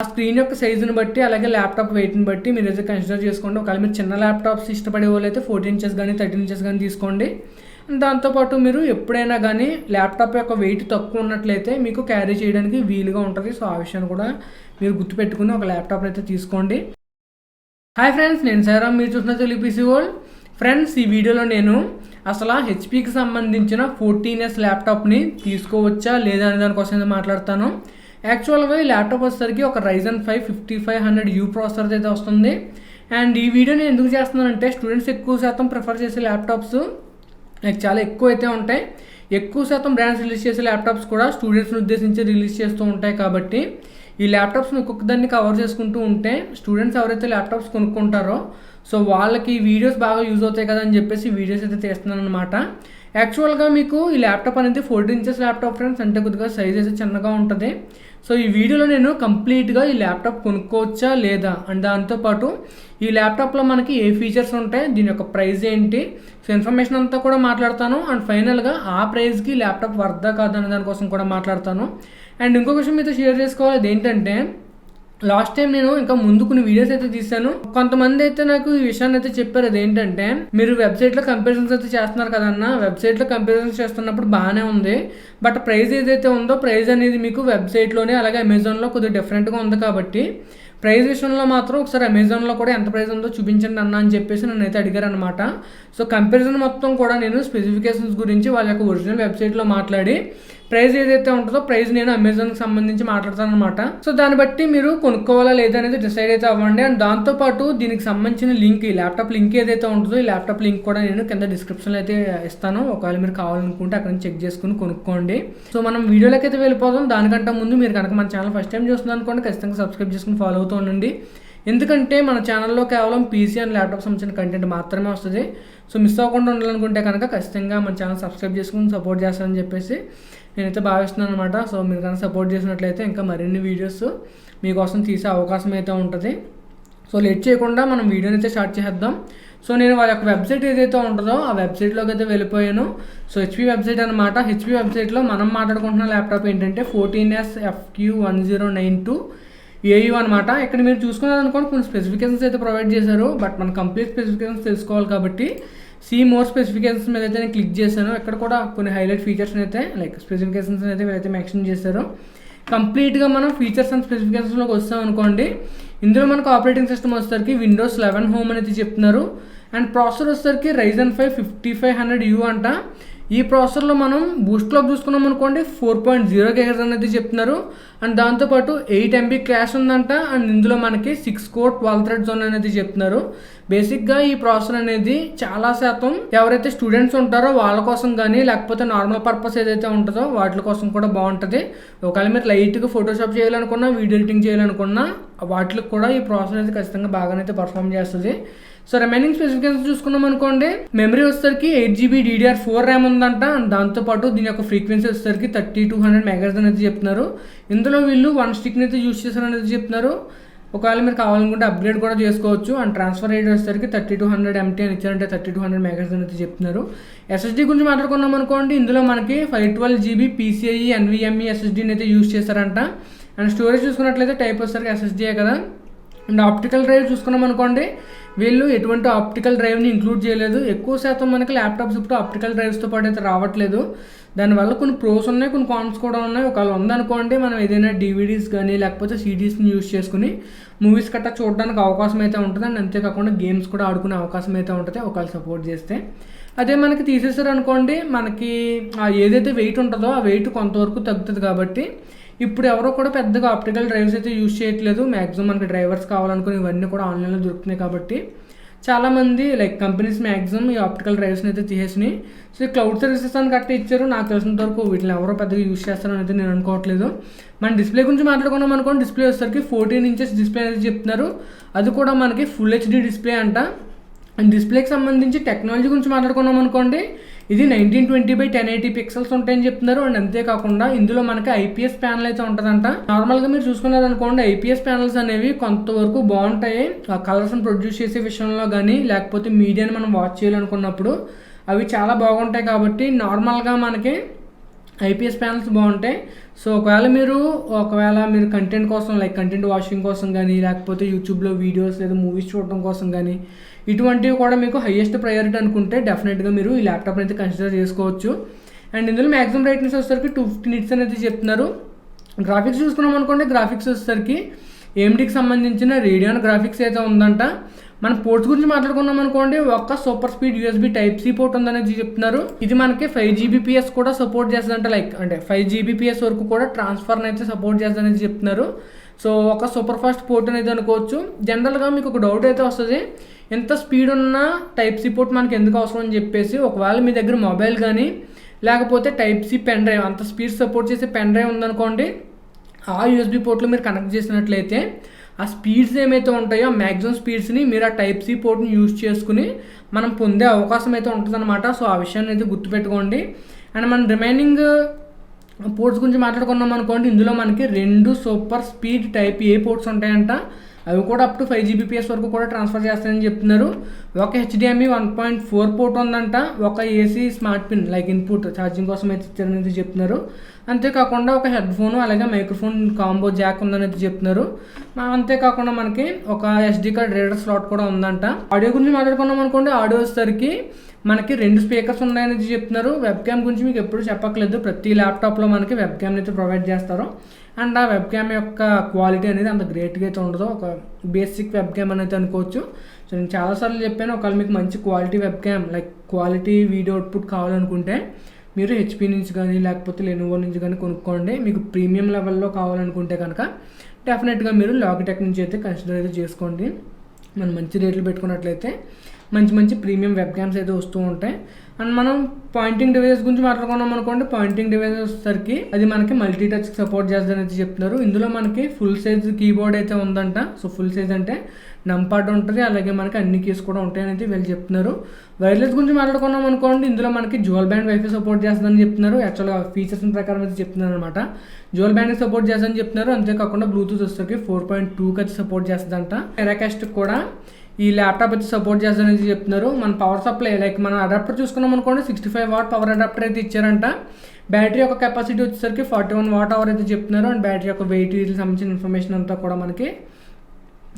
ఆ స్క్రీన్ యొక్క సైజుని బట్టి అలాగే ల్యాప్టాప్ వెయిట్ని బట్టి మీరు అయితే కన్సిడర్ చేసుకోండి. ఒకవేళ మీరు చిన్న ల్యాప్టాప్స్ ఇష్టపడే వాళ్ళు అయితే 14 ఇంచెస్ కానీ 13 ఇంచెస్ కానీ తీసుకోండి. దాంతోపాటు మీరు ఎప్పుడైనా కానీ ల్యాప్టాప్ యొక్క వెయిట్ తక్కువ ఉన్నట్లయితే మీకు క్యారీ చేయడానికి వీలుగా ఉంటుంది. సో ఆ విషయాన్ని కూడా మీరు గుర్తుపెట్టుకుని ఒక ల్యాప్టాప్ అయితే తీసుకోండి. హాయ్ ఫ్రెండ్స్, నేను సాయిరామ్, మీరు చూసిన తెలుగు పీసీ వరల్డ్. ఫ్రెండ్స్, ఈ వీడియోలో నేను అసలు హెచ్పీకి సంబంధించిన 14S ల్యాప్టాప్ని తీసుకోవచ్చా లేదా అనే దానికోసం మాట్లాడతాను. యాక్చువల్గా ఈ ల్యాప్టాప్ వచ్చేసరికి ఒక Ryzen 5 5500U ప్రాసెసర్ అయితే వస్తుంది. అండ్ ఈ వీడియోని ఎందుకు చేస్తున్నానంటే స్టూడెంట్స్ ఎక్కువ శాతం ప్రిఫర్ చేసే ల్యాప్టాప్స్ లైక్ చాలా ఎక్కువ అయితే ఉంటాయి. ఎక్కువ శాతం బ్రాండ్స్ రిలీజ్ చేసే ల్యాప్టాప్స్ కూడా స్టూడెంట్స్ని ఉద్దేశించి రిలీజ్ చేస్తూ ఉంటాయి. కాబట్టి ఈ ల్యాప్టాప్స్ని ఒక్కొక్క దాన్ని కవర్ చేసుకుంటూ ఉంటే స్టూడెంట్స్ ఎవరైతే ల్యాప్టాప్స్ కొనుక్కుంటారో సో వాళ్ళకి వీడియోస్ బాగా యూజ్ అవుతాయి కదా అని చెప్పేసి వీడియోస్ అయితే తీస్తున్నాను అనమాట. యాక్చువల్గా మీకు ఈ ల్యాప్టాప్ అనేది 14 ఇంచెస్ ల్యాప్టాప్ ఫ్రెండ్స్, అంటే కొద్దిగా సైజ్ అయితే చిన్నగా ఉంటుంది. సో ఈ వీడియోలో నేను కంప్లీట్గా ఈ ల్యాప్టాప్ కొనుక్కోవచ్చా లేదా అండ్ దాంతోపాటు ఈ ల్యాప్టాప్లో మనకి ఏ ఫీచర్స్ ఉంటాయి, దీని యొక్క ప్రైస్ ఏంటి, సో ఇన్ఫర్మేషన్ అంతా కూడా మాట్లాడతాను. అండ్ ఫైనల్గా ఆ ప్రైస్కి ల్యాప్టాప్ వర్దా కాదనే దానికోసం కూడా మాట్లాడతాను. అండ్ ఇంకో విషయం మీతో షేర్ చేసుకోవాలి, అదేంటంటే లాస్ట్ టైం నేను ఇంకా ముందు కొన్ని వీడియోస్ అయితే తీశాను. కొంతమంది అయితే నాకు ఈ విషయాన్ని అయితే చెప్పారు, అదేంటంటే మీరు వెబ్సైట్లో కంపారిజన్స్ అయితే చేస్తున్నారు కదన్నా, వెబ్సైట్లో కంపారిజన్స్ చేస్తున్నప్పుడు బాగానే ఉంది, బట్ ప్రైస్ ఏదైతే ఉందో ప్రైస్ అనేది మీకు వెబ్సైట్లోనే అలాగే అమెజాన్లో కొద్దిగా డిఫరెంట్గా ఉంది. కాబట్టి ప్రైస్ విషయంలో మాత్రం ఒకసారి అమెజాన్లో కూడా ఎంత ప్రైస్ ఉందో చూపించండి అన్న అని చెప్పేసి నన్ను అయితే అడిగారు అనమాట. సో కంపారిజన్ మొత్తం కూడా నేను స్పెసిఫికేషన్స్ గురించి వాళ్ళ యొక్క ఒరిజినల్ వెబ్సైట్లో మాట్లాడి ప్రైస్ ఏదైతే ఉంటుందో ప్రైస్ నేను అమెజాన్కి సంబంధించి మాట్లాడతాను అనమాట. సో దాన్ని బట్టి మీరు కొనుక్కోవాలా లేదా అనేది డిసైడ్ అయితే అవ్వండి. అండ్ దాంతోపాటు దీనికి సంబంధించిన లింక్, ఈ ల్యాప్టాప్ లింక్ ఏదైతే ఉంటుందో ఈ ల్యాప్టాప్ లింక్ కూడా నేను కింద డిస్క్రిప్షన్లో అయితే ఇస్తాను. ఒకవేళ మీరు కావాలనుకుంటే అక్కడ నుంచి చెక్ చేసుకుని కొనుక్కోండి. సో మనం వీడియోలోకి అయితే వెళ్ళిపోదాం. దానికంటే ముందు మీరు కనుక మన ఛానల్ ఫస్ట్ టైం చూస్తుంది అనుకోండి, ఖచ్చితంగా సబ్స్క్రైబ్ చేసుకుని ఫాలో అవుతూ ఉండండి. ఎందుకంటే మన ఛానల్లో కేవలం పీసీ అండ్ ల్యాప్టాప్ సంబంధించిన కంటెంట్ మాత్రమే వస్తుంది. సో మిస్ అవ్వకుండా ఉండాలనుకుంటే కనుక ఖచ్చితంగా మన ఛానల్ సబ్స్క్రైబ్ చేసుకుని సపోర్ట్ చేస్తారని చెప్పేసి నేనైతే భావిస్తున్నాను అనమాట. సో మీరు కనుక సపోర్ట్ చేసినట్లయితే ఇంకా మరిన్ని వీడియోస్ మీకోసం తీసే అవకాశం అయితే ఉంటుంది. సో లేట్ చేయకుండా మనం వీడియోని అయితే స్టార్ట్ చేద్దాం. సో నేను వాళ్ళ యొక్క వెబ్సైట్ ఏదైతే ఉంటుందో ఆ వెబ్సైట్లోకి అయితే వెళ్ళిపోయాను. సో హెచ్పీ వెబ్సైట్ అనమాట. హెచ్పీ వెబ్సైట్లో మనం మాట్లాడుకుంటున్న ల్యాప్టాప్ ఏంటంటే 14S FQ1092 AU అనమాట. ఇక్కడ మీరు చూసుకున్నారనుకోండి కొన్ని స్పెసిఫికేషన్స్ అయితే ప్రొవైడ్ చేశారు, బట్ మన కంప్లీట్ స్పెసిఫికేషన్స్ తెలుసుకోవాలి కాబట్టి సీ మోర్ స్పెసిఫికేషన్స్ మీద అయితే నేను క్లిక్ చేశాను. ఇక్కడ కూడా కొన్ని హైలైట్ ఫీచర్స్ అయితే లైక్ స్పెసిఫికేషన్స్ అయితే వీళ్ళైతే మెన్షన్ చేశారు. కంప్లీట్గా మనం ఫీచర్స్ అండ్ స్పెసిఫికేషన్స్లోకి వస్తాం అనుకోండి, ఇందులో మనకు ఆపరేటింగ్ సిస్టమ్ వచ్చేసరికి Windows 11 హోమ్ అనేది చెప్తున్నారు. అండ్ ప్రాసెసర్ వచ్చేసరికి Ryzen 5 5500U అంట. ఈ ప్రాసెసర్లో మనం బూస్ట్ క్లాక్ చూసుకున్నాం అనుకోండి 4.0 GHz అనేది చెప్తున్నారు. అండ్ దాంతోపాటు 8 MB క్యాష్ ఉందంట. అండ్ ఇందులో మనకి 6 core 12 thread జోన్ అనేది చెప్తున్నారు. బేసిక్గా ఈ ప్రాసెసర్ అనేది చాలా శాతం ఎవరైతే స్టూడెంట్స్ ఉంటారో వాళ్ళ కోసం కానీ లేకపోతే నార్మల్ పర్పస్ ఏదైతే ఉంటుందో వాటి కోసం కూడా బాగుంటుంది. ఒకవేళ మీరు లైట్గా ఫోటోషాప్ చేయాలనుకున్నా, వీడియో ఎడిటింగ్ చేయాలనుకున్నా వాటికి కూడా ఈ ప్రాసెసర్ అయితే ఖచ్చితంగా బాగానైతే పర్ఫామ్ చేస్తుంది. సో రిమైనింగ్ స్పెసిఫికేషన్స్ చూసుకున్నాం అనుకోండి, మెమరీ వచ్చేసరికి 8GB DDR4 ర్యామ్ ఉందంట. అండ్ దాంతోపాటు దీని యొక్క ఫ్రీక్వెన్సీ వచ్చేసరికి 3200 MHz అనేది చెప్తున్నారు. ఇందులో వీళ్ళు 1 స్టిక్ని అయితే యూజ్ చేశారనేది చెప్తున్నారు. ఒకవేళ మీరు కావాలనుకుంటే అప్గ్రేడ్ కూడా చేసుకోవచ్చు. అండ్ ట్రాన్స్ఫర్ రేట్ వచ్చేసరికి 3200 MT అని ఇచ్చారంటే 3200 MHz అనేది చెప్తున్నారు. SSD గురించి మాట్లాడుకున్నాం అనుకోండి, ఇందులో మనకి 512GB PCIe NVMe SSDని అయితే యూజ్ చేశారంట. అండ్ స్టోరేజ్ చూసుకున్నట్లయితే టైప్ వచ్చేసరికి SSDయే కదా. అండ్ ఆప్టికల్ డ్రైవ్ చూసుకున్నాం అనుకోండి, వీళ్ళు ఎటువంటి ఆప్టికల్ డ్రైవ్ని ఇంక్లూడ్ చేయలేదు. ఎక్కువ శాతం మనకి ల్యాప్టాప్స్ ఇప్పుడు ఆప్టికల్ డ్రైవ్స్తో పాటు అయితే రావట్లేదు. దానివల్ల కొన్ని ప్రోస్ ఉన్నాయి, కొన్ని కాన్స్ కూడా ఉన్నాయి. ఒకవేళ ఉందనుకోండి, మనం ఏదైనా DVDs కానీ లేకపోతే CDస్ని యూజ్ చేసుకుని మూవీస్ గట్టా చూడడానికి అవకాశం అయితే ఉంటుంది. అండ్ అంతేకాకుండా గేమ్స్ కూడా ఆడుకునే అవకాశం అయితే ఉంటుంది ఒకవేళ సపోర్ట్ చేస్తే. అదే మనకి తీసేసారు అనుకోండి, మనకి ఏదైతే వెయిట్ ఉంటుందో ఆ వెయిట్ కొంతవరకు తగ్గుతుంది. కాబట్టి ఇప్పుడు ఎవరో కూడా పెద్దగా ఆప్టికల్ డ్రైవ్స్ అయితే యూజ్ చేయట్లేదు. మ్యాక్సిమం మనకి డ్రైవర్స్ కావాలనుకుని ఇవన్నీ కూడా ఆన్లైన్లో దొరుకుతున్నాయి. కాబట్టి చాలామంది లైక్ కంపెనీస్ మ్యాక్సిమం ఈ ఆప్టికల్ డ్రైవ్స్ని అయితే తీసేసినాయి. సో క్లౌడ్ సర్వీసెస్ అని కట్టి ఇచ్చారు. నాకు తెలిసినంత వరకు వీటిని ఎవరో పెద్దగా యూజ్ చేస్తారని అయితే నేను అనుకోవట్లేదు. మన డిస్ప్లే గురించి మాట్లాడుకున్నాం అనుకోండి, డిస్ప్లే వచ్చేసరికి 14 inches డిస్ప్లే అనేది చెప్తున్నారు. అది కూడా మనకి ఫుల్ HD డిస్ప్లే అంట. అండ్ డిస్ప్లేకి సంబంధించి టెక్నాలజీ గురించి మాట్లాడుకున్నాం అనుకోండి, ఇది 1920x1080 పిక్సెల్స్ ఉంటాయని చెప్తున్నారు. అండ్ అంతేకాకుండా ఇందులో మనకి IPS ప్యానల్ అయితే ఉంటుందంట. నార్మల్గా మీరు చూసుకున్నారనుకోండి, IPS ప్యానల్స్ అనేవి కొంతవరకు బాగుంటాయి కలర్స్ని ప్రొడ్యూస్ చేసే విషయంలో కానీ లేకపోతే మీడియాని మనం వాచ్ చేయాలనుకున్నప్పుడు అవి చాలా బాగుంటాయి. కాబట్టి నార్మల్గా మనకి IPS ప్యానల్స్ బాగుంటాయి. సో ఒకవేళ మీరు కంటెంట్ కోసం లైక్ కంటెంట్ వాచింగ్ కోసం కానీ, లేకపోతే యూట్యూబ్లో వీడియోస్ లేదా మూవీస్ చూడడం కోసం కానీ, ఇటువంటివి కూడా మీకు హైయెస్ట్ ప్రయారిటీ అనుకుంటే డెఫినెట్గా మీరు ఈ ల్యాప్టాప్ని అయితే కన్సిడర్ చేసుకోవచ్చు. అండ్ ఇందులో మ్యాక్సిమం బ్రైట్నెస్ వచ్చేసరికి 250 నిట్స్ అనేది చెప్తున్నారు. గ్రాఫిక్స్ చూసుకున్నాం అనుకోండి, గ్రాఫిక్స్ వచ్చేసరికి AMDకి సంబంధించిన రేడియాన్ గ్రాఫిక్స్ అయితే ఉందంట. మన పోర్ట్స్ గురించి మాట్లాడుకున్నాం అనుకోండి, ఒక super speed USB Type-C port ఉందనేది చెప్తున్నారు. ఇది మనకి 5 Gbps కూడా సపోర్ట్ చేస్తుందంట, లైక్ అంటే 5 Gbps వరకు కూడా ట్రాన్స్ఫర్ని అయితే సపోర్ట్ చేస్తుందనేది చెప్తున్నారు. సో ఒక సూపర్ ఫాస్ట్ పోర్ట్ అనేది అనుకోవచ్చు. జనరల్గా మీకు ఒక డౌట్ అయితే వస్తుంది, ఎంత స్పీడ్ ఉన్న Type-C పోర్ట్ మనకి ఎందుకు అవసరం అని చెప్పేసి. ఒకవేళ మీ దగ్గర మొబైల్ కానీ లేకపోతే Type-C పెన్ డ్రైవ్, అంత స్పీడ్ సపోర్ట్ చేసే పెన్ డ్రైవ్ ఉందనుకోండి, ఆ USB పోర్ట్లో మీరు కనెక్ట్ చేసినట్లయితే ఆ స్పీడ్స్ ఏమైతే ఉంటాయో మ్యాక్సిమం స్పీడ్స్ని మీరు ఆ Type-C పోర్ట్ని యూజ్ చేసుకుని మనం పొందే అవకాశం అయితే ఉంటుందన్నమాట. సో ఆ విషయాన్ని అయితే గుర్తుపెట్టుకోండి. అండ్ మనం రిమైనింగ్ పోర్ట్స్ గురించి మాట్లాడుకున్నాం అనుకోండి, ఇందులో మనకి 2 సూపర్ స్పీడ్ Type-A పోర్ట్స్ ఉంటాయంట. అవి కూడా అప్ టు 5 Gbps వరకు కూడా ట్రాన్స్ఫర్ చేస్తాయని చెప్తున్నారు. ఒక HDMI 1.4 పోర్ట్ ఉందంట. ఒక AC smart pin like input charging కోసం అయితే ఇచ్చారనేది చెప్తున్నారు. అంతేకాకుండా ఒక హెడ్ ఫోన్ అలాగే మైక్రోఫోన్ కాంబో జాక్ ఉందనేది చెప్తున్నారు. అంతేకాకుండా మనకి ఒక SD కార్డ్ రీడర్ స్లాట్ కూడా ఉందంట. ఆడియో గురించి మాట్లాడుకున్నాం అనుకోండి, ఆడియో వచ్చేసరికి మనకి 2 స్పీకర్స్ ఉన్నాయనేది చెప్తున్నారు. వెబ్ క్యామ్ గురించి మీకు ఎప్పుడు చెప్పట్లేదు, ప్రతి ల్యాప్టాప్లో మనకి వెబ్ క్యామ్ అయితే ప్రొవైడ్ చేస్తారు. అండ్ ఆ వెబ్ క్యామ్ యొక్క క్వాలిటీ అనేది అంత గ్రేట్గా అయితే ఉండదు, ఒక బేసిక్ వెబ్ క్యామ్ అనేది అనుకోవచ్చు. సో నేను చాలాసార్లు చెప్పాను, ఒకవేళ మీకు మంచి quality web cam like quality video output కావాలనుకుంటే మీరు HP నుంచి కానీ లేకపోతే Lenovo నుంచి కానీ కొనుక్కోండి. మీకు ప్రీమియం లెవెల్లో కావాలనుకుంటే కనుక డెఫినెట్గా మీరు లాగిటెక్ నుంచి అయితే కన్సిడర్ అయితే చేసుకోండి. మనం మంచి రేట్లు పెట్టుకున్నట్లయితే మంచి ప్రీమియం వెబ్ క్యామ్స్ అయితే వస్తూ ఉంటాయి. అండ్ మనం పాయింటింగ్ డివైస్ గురించి మాట్లాడుకున్నాం అనుకోండి, పాయింటింగ్ డివైస్ వచ్చేసరికి అది మనకి మల్టీ టచ్ సపోర్ట్ చేస్తుందని అయితే చెప్తున్నారు. ఇందులో మనకి ఫుల్ సైజ్ కీబోర్డ్ అయితే ఉందంట. సో ఫుల్ సైజ్ అంటే నంపాడ్ ఉంటుంది, అలాగే మనకి అన్ని కీస్ కూడా ఉంటాయని అయితే వీళ్ళు చెప్తున్నారు. వైర్లెస్ గురించి మాట్లాడుకున్నాం అనుకోండి, ఇందులో మనకి డ్యూయల్ బ్యాండ్ వైఫై సపోర్ట్ చేస్తుందని చెప్తున్నారు. యాక్చువల్గా ఫీచర్స్ ప్రకారం అయితే చెప్తున్నారు అనమాట. డ్యూయల్ బ్యాండ్కి సపోర్ట్ చేస్తుందని చెప్తున్నారు. అంతేకాకుండా బ్లూటూత్ వచ్చేసరికి 4.2కి అయితే సపోర్ట్ చేస్తుందంట. ఎరాకాస్ట్ కూడా ఈ ల్యాప్టాప్ అయితే సపోర్ట్ చేస్తారనేది చెప్తున్నారు. మన పవర్ సప్లై లైక్ మన అడాప్టర్ చూసుకున్నాం అనుకోండి, 65 వాట్ పవర్ అడాప్టర్ అయితే ఇచ్చారంట. బ్యాటరీ యొక్క కెపాసిటీ వచ్చేసరికి 41 వాట్ అవర్ అయితే చెప్తున్నారు. అండ్ బ్యాటరీ యొక్క వెయిట్ వీటికి సంబంధించిన ఇన్ఫర్మేషన్ అంతా కూడా మనకి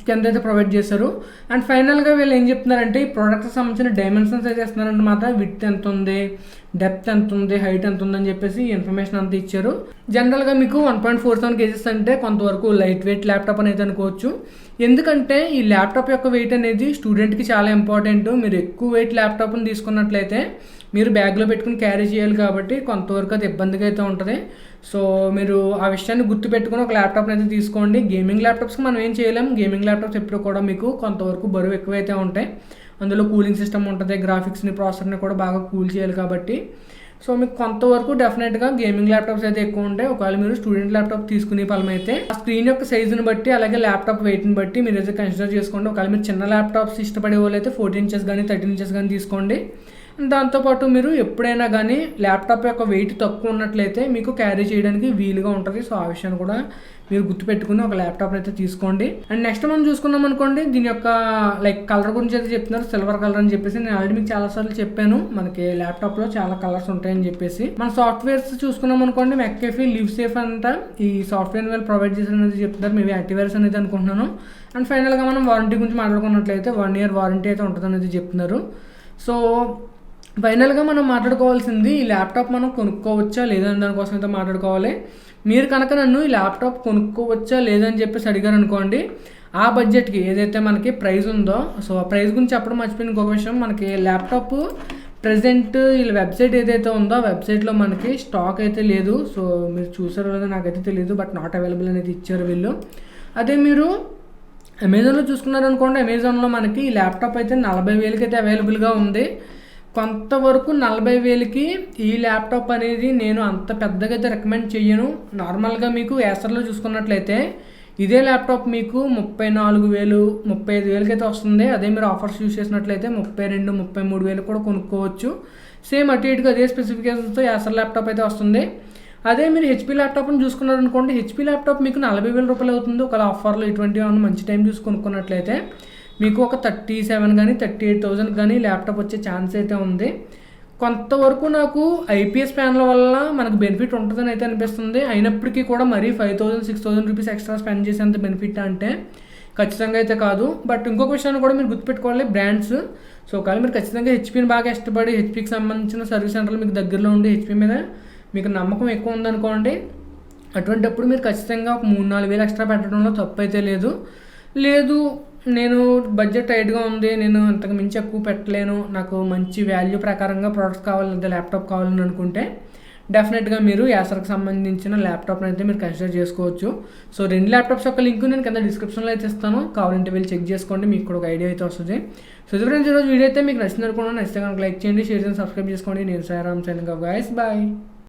కింద అయితే ప్రొవైడ్ చేశారు. అండ్ ఫైనల్గా వీళ్ళు ఏం చెప్తున్నారంటే, ఈ ప్రోడక్ట్కి సంబంధించిన డైమెన్షన్స్ అయితే ఇస్తున్నారన్నమాట. విడ్త్ ఎంత ఉంది, డెప్త్ ఎంత ఉంది, హైట్ ఎంత ఉందని చెప్పేసి ఈ ఇన్ఫర్మేషన్ అంతా ఇచ్చారు. జనరల్గా మీకు 1.47 kgs అంటే కొంతవరకు లైట్ వెయిట్ ల్యాప్టాప్ అనేది అనుకోవచ్చు. ఎందుకంటే ఈ ల్యాప్టాప్ యొక్క వెయిట్ అనేది స్టూడెంట్కి చాలా ఇంపార్టెంట్. మీరు ఎక్కువ వెయిట్ ల్యాప్టాప్ని తీసుకున్నట్లయితే మీరు బ్యాగ్లో పెట్టుకుని క్యారీ చేయాలి కాబట్టి కొంతవరకు అది ఇబ్బందిగా అయితే ఉంటుంది. సో మీరు ఆ విషయాన్ని గుర్తుపెట్టుకుని ఒక ల్యాప్టాప్ని అయితే తీసుకోండి. గేమింగ్ ల్యాప్టాప్స్కి మనం ఏం చేయలేం. గేమింగ్ ల్యాప్టాప్స్ ఎప్పుడు కూడా మీకు కొంతవరకు బరువు ఎక్కువైతే ఉంటాయి. అందులో కూలింగ్ సిస్టమ్ ఉంటుంది, గ్రాఫిక్స్ని ప్రాసెసర్ని కూడా బాగా కూల్ చేయాలి కాబట్టి. సో మీకు కొంతవరకు డెఫినెట్గా గేమింగ్ ల్యాప్టాప్స్ అయితే ఎక్కువ ఉంటాయి. ఒకవేళ మీరు స్టూడెంట్ ల్యాప్టాప్ తీసుకునే పలమైతే ఆ స్క్రీన్ యొక్క సైజుని బట్టి అలాగే ల్యాప్టాప్ వెయిట్ని బట్టి మీరు అయితే కన్సిడర్ చేసుకోండి. ఒకవేళ మీరు చిన్న ల్యాప్టాప్స్ ఇష్టపడే వాళ్ళు అయితే 14 inches కానీ 13 inches కానీ తీసుకోండి. దాంతోపాటు మీరు ఎప్పుడైనా కానీ ల్యాప్టాప్ యొక్క వెయిట్ తక్కువ ఉన్నట్లయితే మీకు క్యారీ చేయడానికి వీలుగా ఉంటుంది. సో ఆ విషయాన్ని కూడా మీరు గుర్తుపెట్టుకుని ఒక ల్యాప్టాప్ అయితే తీసుకోండి. అండ్ నెక్స్ట్ మనం చూసుకున్నాం అనుకోండి, దీని యొక్క లైక్ కలర్ గురించి అయితే చెప్తున్నారు, సిల్వర్ కలర్ అని చెప్పేసి. నేను ఆల్రెడీ మీకు చాలాసార్లు చెప్పాను, మనకి ల్యాప్టాప్లో చాలా కలర్స్ ఉంటాయని చెప్పేసి. మన సాఫ్ట్వేర్స్ చూసుకున్నాం అనుకోండి, McAfee లివ్ సేఫ్ అంట ఈ సాఫ్ట్వేర్ వాళ్ళు ప్రొవైడ్ చేసేది చెప్తున్నారు. మేబీ యాంటీవైరస్ అనేది అనుకుంటున్నాను. అండ్ ఫైనల్గా మనం వారంటీ గురించి మాట్లాడుకున్నట్లయితే 1 year వారంటీ అయితే ఉంటుంది అనేది చెప్తున్నారు. సో ఫైనల్గా మనం మాట్లాడుకోవాల్సింది ఈ ల్యాప్టాప్ మనం కొనుక్కోవచ్చా లేదని దానికోసం అయితే మాట్లాడుకోవాలి. మీరు కనుక నన్ను ఈ ల్యాప్టాప్ కొనుక్కోవచ్చా లేదని చెప్పేసి అడిగారు అనుకోండి, ఆ బడ్జెట్కి ఏదైతే మనకి ప్రైస్ ఉందో, సో ఆ ప్రైస్ గురించి చెప్పడం మర్చిపోయిన ఇంకొక విషయం, మనకి ల్యాప్టాప్ ప్రజెంట్ వీళ్ళ వెబ్సైట్ ఏదైతే ఉందో ఆ వెబ్సైట్లో మనకి స్టాక్ అయితే లేదు. సో మీరు చూసారో లేదో నాకైతే తెలియదు, బట్ నాట్ అవైలబుల్ అనేది ఇచ్చారు వీళ్ళు. అదే మీరు అమెజాన్లో చూసుకున్నారనుకోండి, అమెజాన్లో మనకి ఈ ల్యాప్టాప్ అయితే 40,000కి అయితే అవైలబుల్గా ఉంది. కొంతవరకు 40,000కి ఈ ల్యాప్టాప్ అనేది నేను అంత పెద్దగా అయితే రికమెండ్ చెయ్యను. నార్మల్గా మీకు ఏసర్లో చూసుకున్నట్లయితే ఇదే ల్యాప్టాప్ మీకు 34,000 35,000కి అయితే వస్తుంది. అదే మీరు ఆఫర్స్ యూస్ చేసినట్లయితే 32,000 33,000 కూడా కొనుక్కోవచ్చు. సేమ్ అటు ఇటుగా అదే స్పెసిఫికేషన్స్తో ఏసర్ ల్యాప్టాప్ అయితే వస్తుంది. అదే మీరు HP ల్యాప్టాప్ని చూసుకున్నారనుకోండి, HP ల్యాప్టాప్ మీకు 40,000 రూపాయలు అవుతుంది. ఒకవేళ ఆఫర్లో ఇటువంటి ఏమైనా మంచి టైం చూసి కొనుక్కున్నట్లయితే మీకు ఒక 37 కానీ 38,000 కానీ ల్యాప్టాప్ వచ్చే ఛాన్స్ అయితే ఉంది. కొంతవరకు నాకు ఐపీఎస్ ప్యానల్ వల్ల మనకు బెనిఫిట్ ఉంటుందని అయితే అనిపిస్తుంది. అయినప్పటికీ కూడా మరీ 5,000-6,000 రూపీస్ ఎక్స్ట్రా స్పెండ్ చేసేంత బెనిఫిట్ అంటే ఖచ్చితంగా అయితే కాదు. బట్ ఇంకొక విషయాన్ని కూడా మీరు గుర్తుపెట్టుకోవాలి, బ్రాండ్స్. సో ఒకవేళ మీరు ఖచ్చితంగా హెచ్పీని బాగా ఇష్టపడి హెచ్పీకి సంబంధించిన సర్వీస్ సెంటర్లు మీకు దగ్గరలో ఉండి హెచ్పీ మీద మీకు నమ్మకం ఎక్కువ ఉందనుకోండి, అటువంటిప్పుడు మీరు ఖచ్చితంగా ఒక 3-4 వేలు ఎక్స్ట్రా పెట్టడంలో తప్పు అయితే లేదు. నేను బడ్జెట్ టైట్గా ఉంది, నేను అంతకు మించి ఎక్కువ పెట్టలేను, నాకు మంచి వాల్యూ ప్రకారంగా ప్రోడక్ట్స్ కావాలి లేదా ల్యాప్టాప్ కావాలని అనుకుంటే డెఫినెట్గా మీరు యాసర్కి సంబంధించిన ల్యాప్టాప్ని అయితే మీరు కన్సిడర్ చేసుకోవచ్చు. సో 2 ల్యాప్టాప్స్ యొక్క లింక్ నేను కింద డిస్క్రిప్షన్లో అయితే ఇస్తాను, కావాలంటే వెళ్ళి చెక్ చేసుకోండి, మీకు కూడా ఒక ఐడియా అయితే వస్తుంది. సో ఫ్రెండ్స్, ఈరోజు వీడియో అయితే మీకు నచ్చింది అనుకున్నాను. నచ్చితే కనుక లైక్ చేయండి, షేర్ చేయండి, సబ్స్క్రైబ్ చేసుకోండి. నేను Sairam signing off guys, bye.